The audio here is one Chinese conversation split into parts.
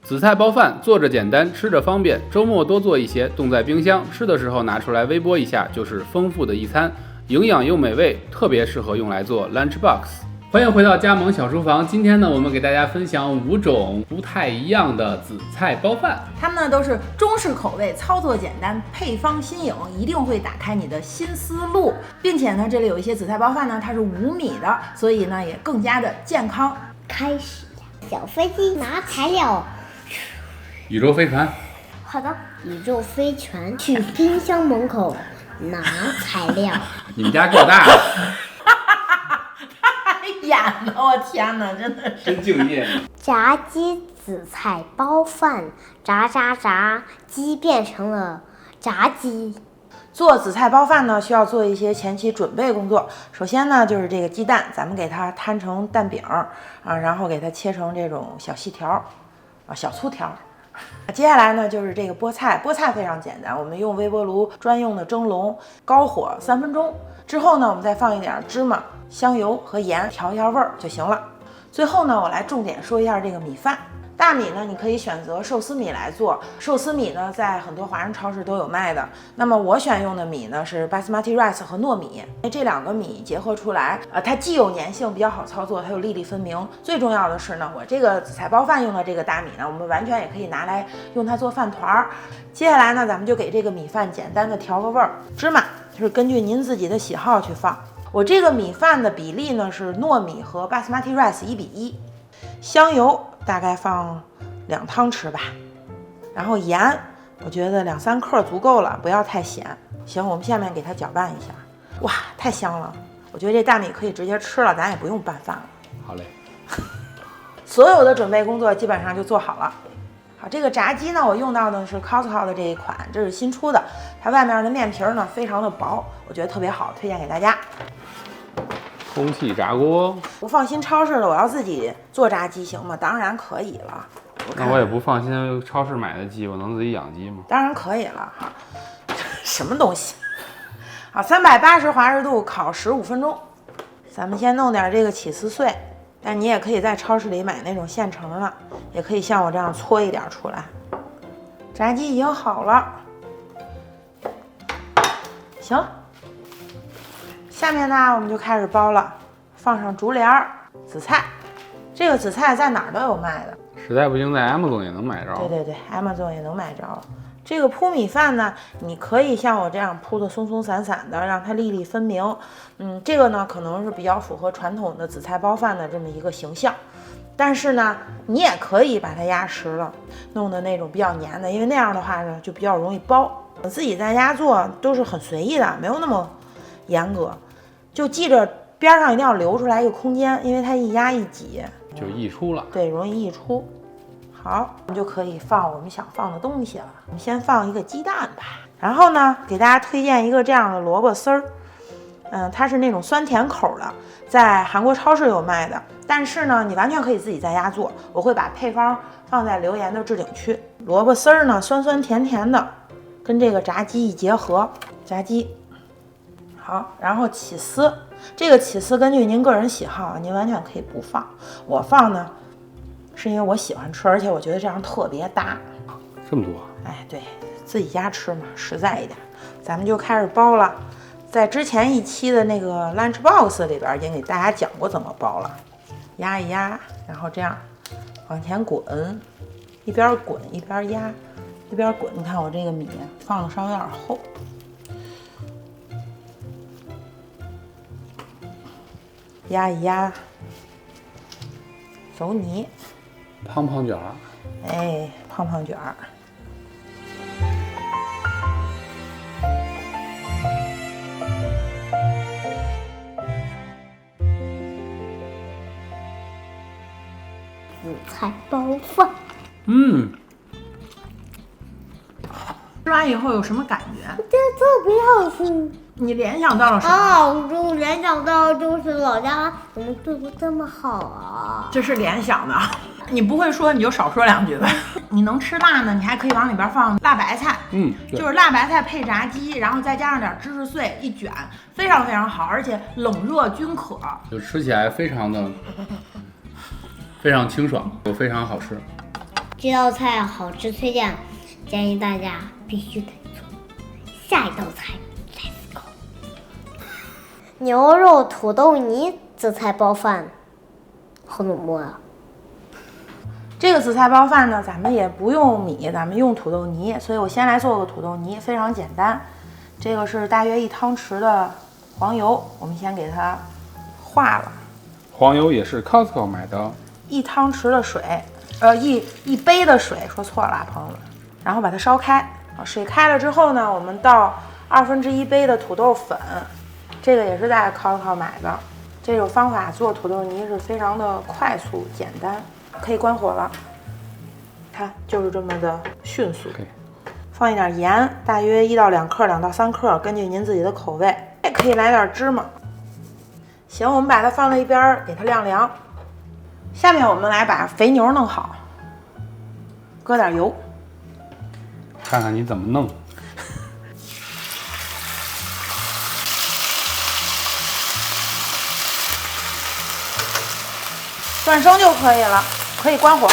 紫菜包饭做着简单，吃着方便，周末多做一些，冻在冰箱，吃的时候拿出来微波一下，就是丰富的一餐，营养又美味，特别适合用来做 lunch box。欢迎回到加盟小厨房，今天呢，我们给大家分享5种不太一样的紫菜包饭。它们呢都是中式口味，操作简单，配方新颖，一定会打开你的新思路。并且呢，这里有一些紫菜包饭呢，它是无米的，所以呢也更加的健康。开始，小飞机拿材料。宇宙飞船。好的，宇宙飞船去冰箱门口拿材料。你们家够大的。演的，我天哪，真的是真敬业。炸鸡紫菜包饭，炸，鸡变成了炸鸡。做紫菜包饭呢，需要做一些前期准备工作。首先呢，就是这个鸡蛋，咱们给它摊成蛋饼啊，然后给它切成这种小细条啊，小粗条。接下来呢，就是这个菠菜，菠菜非常简单，我们用微波炉专用的蒸笼，高火3分钟。之后呢，我们再放一点芝麻、香油和盐，调一下味儿就行了。最后呢，我来重点说一下这个米饭。大米呢，你可以选择寿司米来做，寿司米呢，在很多华人超市都有卖的。那么我选用的米呢是 Basmati rice 和糯米，这2个米结合出来，它既有粘性，比较好操作，它又粒粒分明。最重要的是呢，我这个紫菜包饭用的这个大米呢，我们完全也可以拿来用它做饭团儿。接下来呢，咱们就给这个米饭简单的调个味儿，芝麻就是根据您自己的喜好去放。我这个米饭的比例呢是糯米和 Basmati rice 1:1，香油大概放2汤匙吧，然后盐我觉得2-3克足够了，不要太咸。行，我们下面给它搅拌一下。哇，太香了！我觉得这大米可以直接吃了，咱也不用拌饭了。好嘞。所有的准备工作基本上就做好了。好，这个炸鸡呢，我用到的是 Costco 的这一款，这是新出的，它外面的面皮呢非常的薄，我觉得特别好，推荐给大家。空气炸锅。不放心超市的，我要自己做炸鸡行吗？当然可以了。那我也不放心超市买的鸡，我能自己养鸡吗？当然可以了哈。什么东西？好，380华氏度烤15分钟。咱们先弄点这个起司碎，但你也可以在超市里买那种现成的，也可以像我这样搓一点出来。炸鸡已经好了，行。下面呢，我们就开始包了，放上竹帘、紫菜。这个紫菜在哪儿都有卖的，实在不行在 Amazon 也能买着。对 ，Amazon 也能买着。这个铺米饭呢，你可以像我这样铺的松松散散的，让它粒粒分明。这个呢可能是比较符合传统的紫菜包饭的这么一个形象。但是呢，你也可以把它压实了，弄的那种比较黏的，因为那样的话呢就比较容易包。我自己在家做都是很随意的，没有那么严格。就记着边上一定要留出来一个空间，因为它一压一挤就溢出了。对，容易溢出。好，我们就可以放我们想放的东西了。我们先放一个鸡蛋吧，然后呢，给大家推荐一个这样的萝卜丝儿。它是那种酸甜口的，在韩国超市有卖的。但是呢，你完全可以自己在家做。我会把配方放在留言的置顶区。萝卜丝儿呢，酸酸甜甜的，跟这个炸鸡一结合，炸鸡。好，然后起司，这个起司根据您个人喜好，您完全可以不放。我放呢，是因为我喜欢吃，而且我觉得这样特别搭。这么多？哎，对，自己家吃嘛，实在一点。咱们就开始包了。在之前一期的那个 lunch box 里边已经给大家讲过怎么包了。压一压，然后这样往前滚，一边滚一边压，一边滚。你看我这个米放的稍微有点厚。压一压，走你，胖胖卷儿，哎，胖胖卷儿。紫菜包饭，吃完以后有什么感觉？我觉得特别好吃。你联想到了什么？我联想到就是老家怎么对我这么好啊？这是联想的，你不会说你就少说2句吧。你能吃辣呢，你还可以往里边放辣白菜，就是辣白菜配炸鸡，然后再加上点芝士碎一卷，非常非常好，而且冷热均可，就吃起来非常清爽，又非常好吃。这道菜好吃推荐，建议大家必须得做。下一道菜 ，Let's go。牛肉土豆泥紫菜包饭，好怎么摸啊？这个紫菜包饭呢，咱们也不用米，咱们用土豆泥，所以我先来做个土豆泥，非常简单。这个是大约1汤匙的黄油，我们先给它化了。黄油也是 Costco 买的。1汤匙的水，一杯的水，说错了，朋友们。然后把它烧开，水开了之后呢，我们倒1/2杯的土豆粉，这个也是在 Costco 买的。这种方法做土豆泥是非常的快速简单。可以关火了，看就是这么的迅速。放一点盐，大约1到2克、2到3克，根据您自己的口味。也可以来点芝麻。行，我们把它放在一边，给它晾凉。下面我们来把肥牛弄好，搁点油，看看你怎么弄。转生就可以了，可以关火。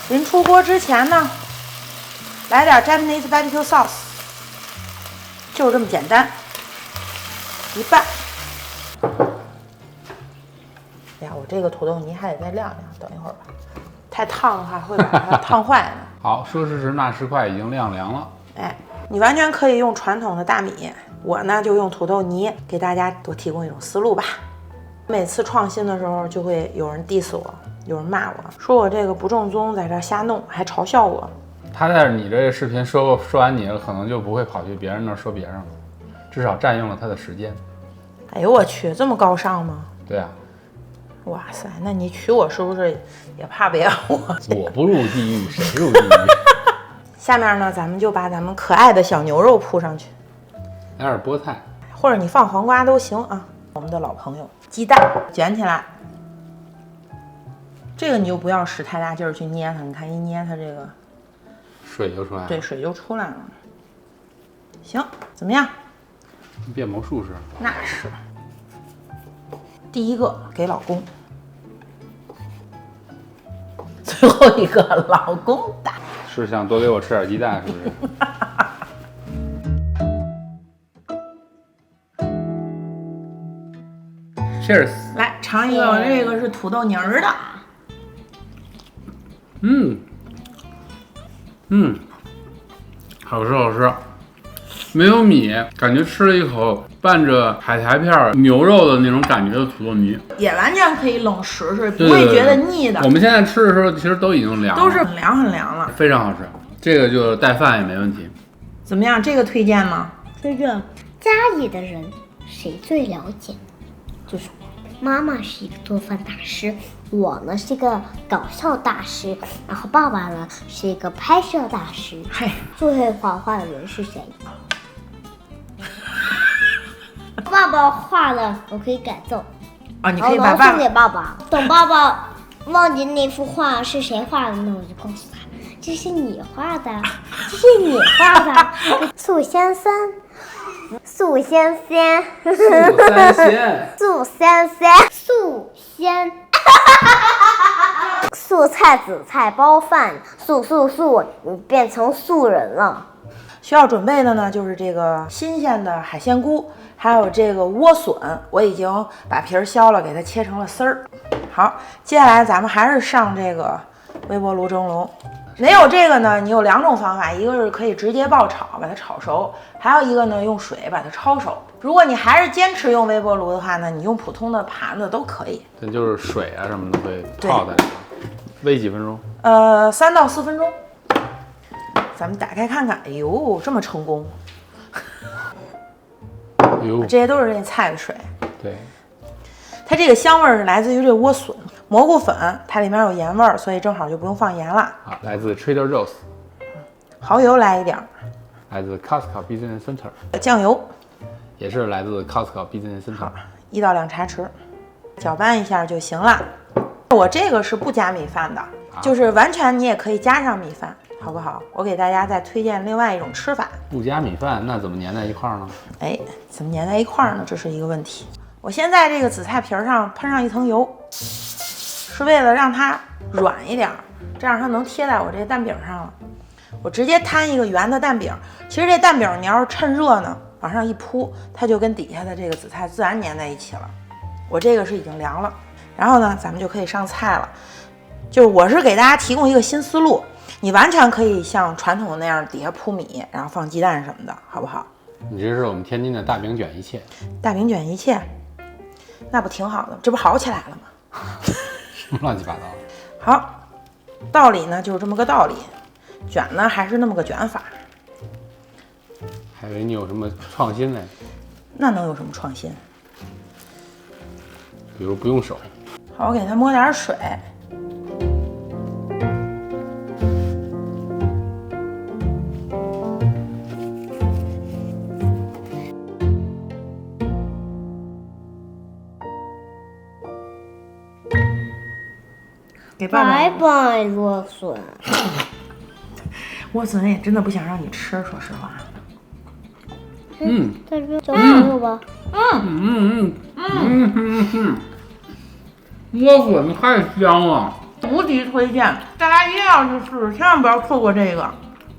临出锅之前呢，来点 Japanese barbecue sauce， 就这么简单，一拌。哎呀，我这个土豆泥还得再晾晾，等一会儿吧，太烫的话会把它烫坏呢。好，说时迟那时快，已经晾凉了。哎，你完全可以用传统的大米，我呢就用土豆泥，给大家多提供一种思路吧。每次创新的时候，就会有人 diss 我，有人骂我，说我这个不正宗，在这瞎弄，还嘲笑我。他在你这个视频说完你了，可能就不会跑去别人那儿说别人了，至少占用了他的时间。哎呦我去，这么高尚吗？对啊。哇塞，那你娶我是不是也怕别我？我不入地狱，谁入地狱？下面呢，咱们就把咱们可爱的小牛肉铺上去，来点菠菜，或者你放黄瓜都行啊。我们的老朋友，鸡蛋卷起来，这个你就不要使太大劲儿去捏它，你看一捏它这个水就出来了。对，水就出来了。行，怎么样？变魔术师。那是。第一个给老公，最后一个老公打。是想多给我吃点鸡蛋，是不是？Cheers！ 来尝一个，这个是土豆泥儿的。好吃好吃，没有米，感觉吃了一口拌着海苔片、牛肉的那种感觉的土豆泥，也完全可以冷食，是不会觉得腻的。我们现在吃的时候，其实都已经凉了，都是很凉很凉了，非常好吃。这个就带饭也没问题。怎么样？这个推荐吗？推荐。家里的人谁最了解？就是我。妈妈是一个做饭大师，我呢是一个搞笑大师，然后爸爸呢是一个拍摄大师。嘿，最会画画的人是谁？爸爸画的我可以改造啊，你可以把送给爸爸。等爸爸忘记那幅画是谁画的，那我就告诉他，这是你画的，这是你画的。素先生，素先生，素三鲜，素先生，素鲜。素菜紫菜包饭，素，你变成素人了。需要准备的呢，就是这个新鲜的海鲜菇，还有这个莴笋，我已经把皮儿削了，给它切成了丝儿。好，接下来咱们还是上这个微波炉蒸笼。没有这个呢，你有2种方法，一个是可以直接爆炒，把它炒熟，还有一个呢，用水把它焯熟。如果你还是坚持用微波炉的话呢，你用普通的盘子都可以。这就是水啊什么的会泡在里面，煨几分钟？3到4分钟。咱们打开看看，哎呦，这么成功！这些都是这菜的水。对，它这个香味儿是来自于这莴笋、蘑菇粉，它里面有盐味儿，所以正好就不用放盐了。好，来自 Trader Joe's。蚝油来一点，来自 Costco Business Center。酱油也是来自 Costco Business Center。1到2茶匙，搅拌一下就行了。我这个是不加米饭的，就是完全你也可以加上米饭。好不好？我给大家再推荐另外一种吃法。不加米饭，那怎么粘在一块儿呢？哎，怎么粘在一块儿呢？这是一个问题。我先在这个紫菜皮上喷上一层油，是为了让它软一点，这样它能贴在我这个蛋饼上了。我直接摊一个圆的蛋饼，其实这蛋饼你要是趁热呢，往上一铺，它就跟底下的这个紫菜自然粘在一起了。我这个是已经凉了，然后呢，咱们就可以上菜了。就是我是给大家提供一个新思路，你完全可以像传统那样底下铺米，然后放鸡蛋什么的，好不好？你这是我们天津的大饼卷一切，大饼卷一切，那不挺好的？这不好起来了吗？什么乱七八糟？好，道理呢就是这么个道理，卷呢还是那么个卷法。还以为你有什么创新呢？那能有什么创新？比如不用手。好，我给它抹点水。给爸爸。拜拜，芦笋。莴笋也真的不想让你吃，说实话。在这交朋友吧。莴笋太香了，无敌推荐，大家一定要去试试，千万不要错过这个。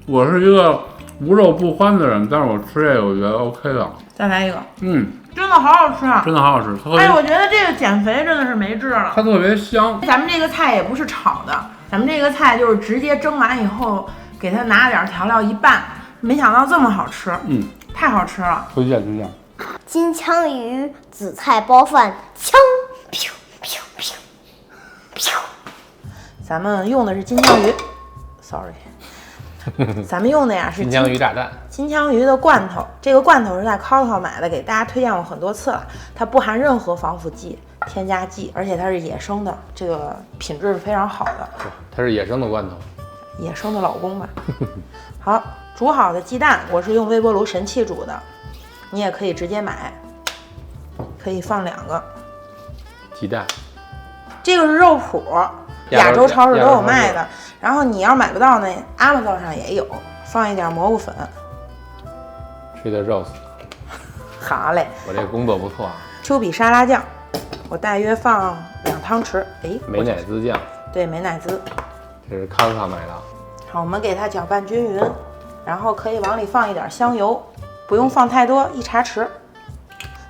我是一个无肉不欢的人，但是我吃这个我觉得 OK 的。再来一个，真的好好吃啊！真的好好吃，哎，我觉得这个减肥真的是没治了。它特别香。咱们这个菜也不是炒的，咱们这个菜就是直接蒸完以后，给它拿点调料一拌，没想到这么好吃，太好吃了，推荐推荐。金枪鱼紫菜包饭，枪，biu biu biu biu。咱们用的是金枪鱼，sorry， 咱们用的呀是金枪鱼炸弹，金枪鱼的罐头。这个罐头是在 Costco 买的，给大家推荐过很多次了。它不含任何防腐剂、添加剂，而且它是野生的，这个品质是非常好的。它是野生的罐头，野生的老公吧。好，煮好的鸡蛋，我是用微波炉神器煮的，你也可以直接买，可以放2个鸡蛋。这个是肉脯，亚洲超市都有卖的。然后你要买不到呢，Amazon 上也有。放一点蘑菇粉。Trader Joe's。好嘞，我这工作不错啊。丘比沙拉酱，我大约放2汤匙。哎，美乃滋酱。对，美乃滋。这是康康买的。好，我们给它搅拌均匀，然后可以往里放一点香油，不用放太多，1茶匙。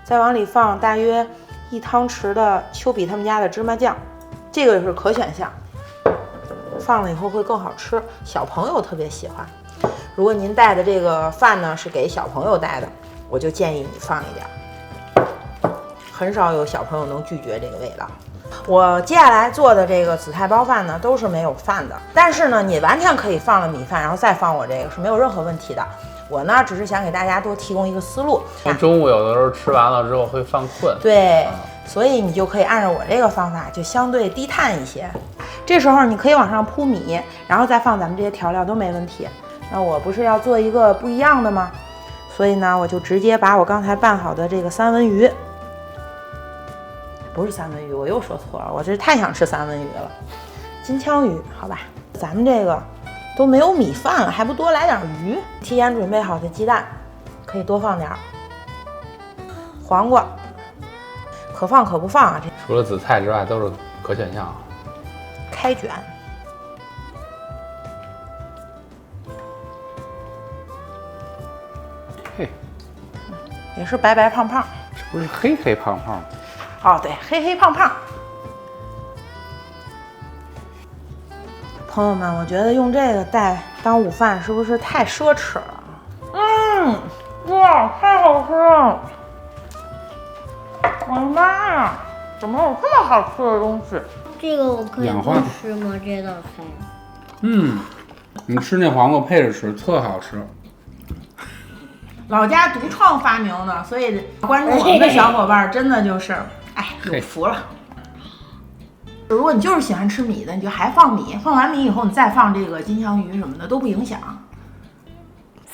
再往里放大约1汤匙的丘比他们家的芝麻酱，这个是可选项，放了以后会更好吃，小朋友特别喜欢。如果您带的这个饭呢是给小朋友带的，我就建议你放一点，很少有小朋友能拒绝这个味道。我接下来做的这个紫菜包饭呢都是没有饭的，但是呢你完全可以放了米饭，然后再放我这个是没有任何问题的。我呢只是想给大家多提供一个思路。中午有的时候吃完了之后会犯困，对，所以你就可以按照我这个方法，就相对低碳一些。这时候你可以往上铺米，然后再放咱们这些调料都没问题。那我不是要做一个不一样的吗？所以呢，我就直接把我刚才拌好的这个三文鱼，不是三文鱼，我又说错了，我这太想吃三文鱼了，金枪鱼，好吧，咱们这个都没有米饭了，还不多来点鱼？提前准备好的鸡蛋，可以多放点儿。黄瓜，可放可不放啊。这除了紫菜之外都是可选项。开卷，嘿，也是白白胖胖。这不是黑黑胖胖吗？哦，对，黑黑胖胖。朋友们，我觉得用这个当午饭是不是太奢侈了？哇，太好吃了！我的妈呀，怎么有这么好吃的东西？这个我可以不氧化吃吗？这道菜？你吃那黄瓜配着吃，特好吃。老家独创发明的，所以关注我们的小伙伴真的就是，哎，有福了。如果你就是喜欢吃米的，你就还放米，放完米以后你再放这个金枪鱼什么的都不影响。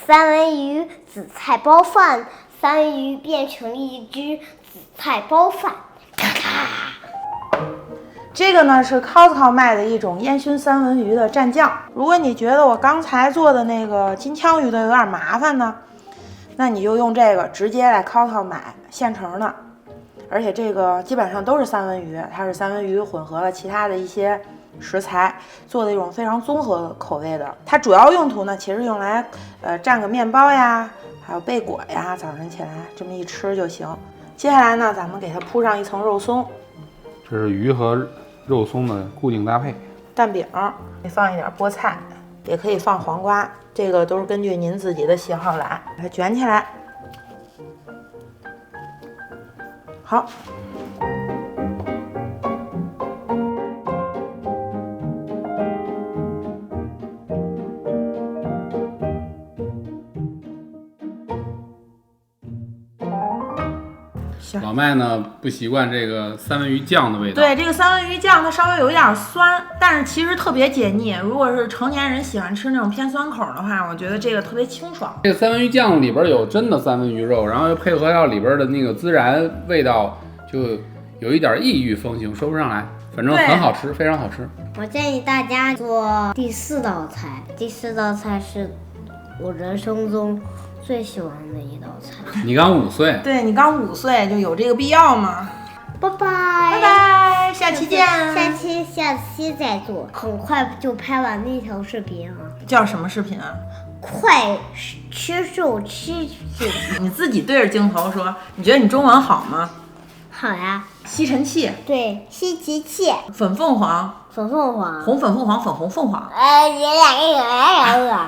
三文鱼紫菜包饭，三文鱼变成了一只紫菜包饭，咔咔。这个呢是 Costco 卖的一种烟熏三文鱼的蘸酱。如果你觉得我刚才做的那个金枪鱼的有点麻烦呢，那你就用这个直接在 Costco 买现成的。而且这个基本上都是三文鱼，它是三文鱼混合了其他的一些食材做的一种非常综合口味的。它主要用途呢，其实用来蘸个面包呀，还有贝果呀，早晨起来这么一吃就行。接下来呢，咱们给它铺上一层肉松，这是鱼和肉松的固定搭配。蛋饼，放一点菠菜，也可以放黄瓜，这个都是根据您自己的喜好来。把它卷起来，好。老麦呢不习惯这个三文鱼酱的味道。对，这个三文鱼酱它稍微有一点酸，但是其实特别解腻。如果是成年人喜欢吃那种偏酸口的话，我觉得这个特别清爽。这个三文鱼酱里边有真的三文鱼肉，然后又配合到里边的那个孜然，味道就有一点异域风情，说不上来，反正很好吃，非常好吃。我建议大家做第4道菜，第4道菜是我人生中最喜欢的一道菜。你刚5岁，对，你刚5岁就有这个必要吗？拜拜，拜拜，下期见。下期再做，很快就拍完那条视频啊。叫什么视频啊？快吃肉吃紧。你自己对着镜头说，你觉得你中文好吗？好呀。吸尘器。对，吸尘器。粉凤凰。粉凤凰。红粉凤凰，粉红凤凰。你2个。